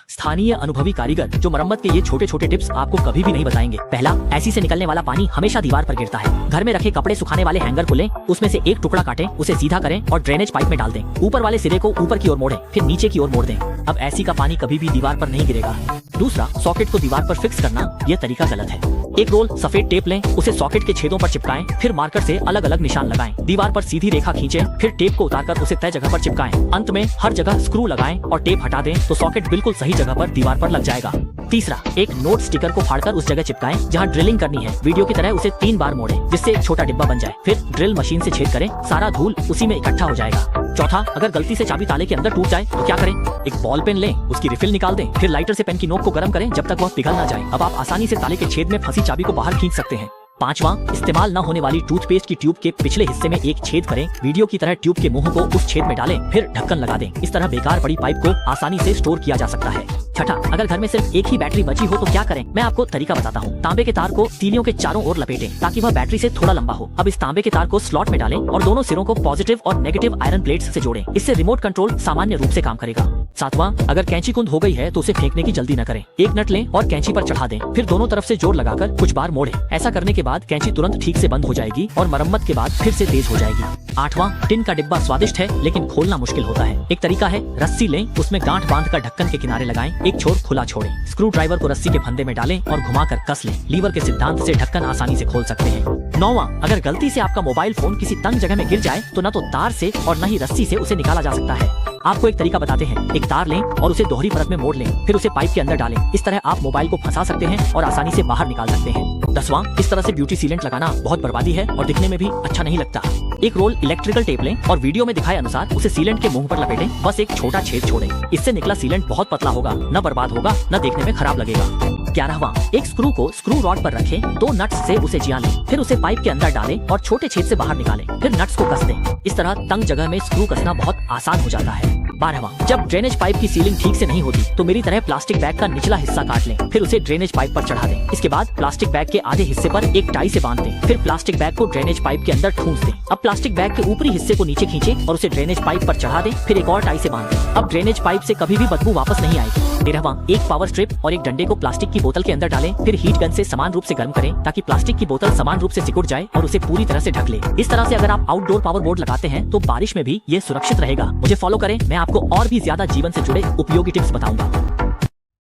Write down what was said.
स्थानीय अनुभवी कारीगर जो मरम्मत के ये छोटे छोटे टिप्स आपको कभी भी नहीं बताएंगे। पहला, एसी से निकलने वाला पानी हमेशा दीवार पर गिरता है। घर में रखे कपड़े सुखाने वाले हैंगर को लें, उसमें से एक टुकड़ा काटें, उसे सीधा करें और ड्रेनेज पाइप में डाल दें। ऊपर वाले सिरे को ऊपर की ओर मोड़ें, फिर नीचे की ओर मोड़ दें। अब एसी का पानी कभी भी दीवार पर नहीं गिरेगा। दूसरा, सॉकेट को दीवार पर फिक्स करना, यह तरीका गलत है। एक रोल सफेद टेप लें, उसे सॉकेट के छेदों पर चिपकाएं, फिर मार्कर से अलग अलग निशान लगाएं। दीवार पर सीधी रेखा खींचें, फिर टेप को उतारकर उसे तय जगह पर चिपकाएं। अंत में हर जगह स्क्रू लगाएं और टेप हटा दें तो सॉकेट बिल्कुल सही जगह पर दीवार पर लग जाएगा। तीसरा, एक नोट स्टिकर को फाड़कर उस जगह चिपकाएं जहां ड्रिलिंग करनी है। वीडियो की तरह उसे 3 बार मोड़ें जिससे एक छोटा डिब्बा बन जाए। फिर ड्रिल मशीन से छेद करें, सारा धूल उसी में इकट्ठा हो जाएगा। चौथा, अगर गलती से चाबी ताले के अंदर टूट जाए तो क्या करें? एक बॉल पेन लें, उसकी रिफिल निकाल दें, फिर लाइटर से पेन की नोक को गर्म करें जब तक वह पिघल ना जाए। अब आप आसानी से ताले के छेद में फंसी चाबी को बाहर खींच सकते हैं। पांचवा, इस्तेमाल न होने वाली टूथपेस्ट की ट्यूब के पिछले हिस्से में एक छेद करें, वीडियो की तरह ट्यूब के मुंह को उस छेद में डालें, फिर ढक्कन लगा दें। इस तरह बेकार पड़ी पाइप को आसानी से स्टोर किया जा सकता है। छठा, अगर घर में सिर्फ एक ही बैटरी बची हो तो क्या करें? मैं आपको तरीका बताता हूँ। तांबे के तार को तीलियों के चारों ओर लपेटें ताकि वह बैटरी से थोड़ा लंबा हो। अब इस तांबे के तार को स्लॉट में डालें और दोनों सिरों को पॉजिटिव और नेगेटिव आयरन प्लेट्स से जोड़ें। इससे रिमोट कंट्रोल सामान्य रूप से काम करेगा। सातवां, अगर कैंची कुंद हो गई है तो उसे फेंकने की जल्दी न करें। एक नट लें और कैंची पर चढ़ा दें, फिर दोनों तरफ से जोर लगाकर कुछ बार मोड़ें। ऐसा करने के बाद कैंची तुरंत ठीक से बंद हो जाएगी और मरम्मत के बाद फिर से तेज हो जाएगी। आठवां, टिन का डिब्बा स्वादिष्ट है लेकिन खोलना मुश्किल होता है। एक तरीका है, रस्सी लें, उसमें गांठ बांधकर ढक्कन के किनारे लगाएं, एक छोर खुला छोड़ें। स्क्रू ड्राइवर को रस्सी के फंदे में डालें और घुमाकर कस लें। लीवर के सिद्धांत से ढक्कन आसानी से खोल सकते हैं। नौवां, अगर गलती से आपका मोबाइल फोन किसी तंग जगह में गिर जाए तो न तो तार से और न ही रस्सी से उसे निकाला जा सकता है। आपको एक तरीका बताते हैं। एक तार लें और उसे दोहरी परत में मोड़ लें, फिर उसे पाइप के अंदर डालें। इस तरह आप मोबाइल को फंसा सकते हैं और आसानी से बाहर निकाल सकते हैं। 10वां, इस तरह से ब्यूटी सीलेंट लगाना बहुत बर्बादी है और दिखने में भी अच्छा नहीं लगता। एक रोल इलेक्ट्रिकल टेप लें और वीडियो में दिखाए अनुसार उसे सीलेंट के मुंह पर लपेटें, बस एक छोटा छेद छोड़ें। इससे निकला सीलेंट बहुत पतला होगा, न बर्बाद होगा न देखने में खराब लगेगा। 11वां, एक स्क्रू को स्क्रू रॉड पर रखें, 2 नट्स से उसे जिया लें, फिर उसे पाइप के अंदर डालें और छोटे छेद से बाहर निकालें, फिर नट्स को कस दें। इस तरह तंग जगह में स्क्रू कसना बहुत आसान हो जाता है। 12वां, जब ड्रेनेज पाइप की सीलिंग ठीक से नहीं होती तो मेरी तरह प्लास्टिक बैग का निचला हिस्सा काट लें, फिर उसे ड्रेनेज पाइप पर चढ़ा दें। इसके बाद प्लास्टिक बैग के आधे हिस्से पर एक टाई से बांध दें, फिर प्लास्टिक बैग को ड्रेनेज पाइप के अंदर ठूंस दें। अब प्लास्टिक बैग के ऊपरी हिस्से को नीचे खींचें और उसे ड्रेनेज पाइप पर चढ़ा दें, फिर एक और टाई से बांध दें। अब ड्रेनेज पाइप से कभी भी बदबू वापस नहीं आएगी। 13वां, एक पावर स्ट्रिप और एक डंडे को प्लास्टिक की बोतल के अंदर डालें, फिर हीट गन से समान रूप से गर्म करें ताकि प्लास्टिक की बोतल समान रूप से सिकुड़ जाए और उसे पूरी तरह से ढक ले। इस तरह से अगर आप आउटडोर पावर बोर्ड लगाते हैं तो बारिश में भी ये सुरक्षित रहेगा। मुझे फॉलो करें, मैं आपको और भी ज्यादा जीवन से जुड़े उपयोगी टिप्स बताऊंगा।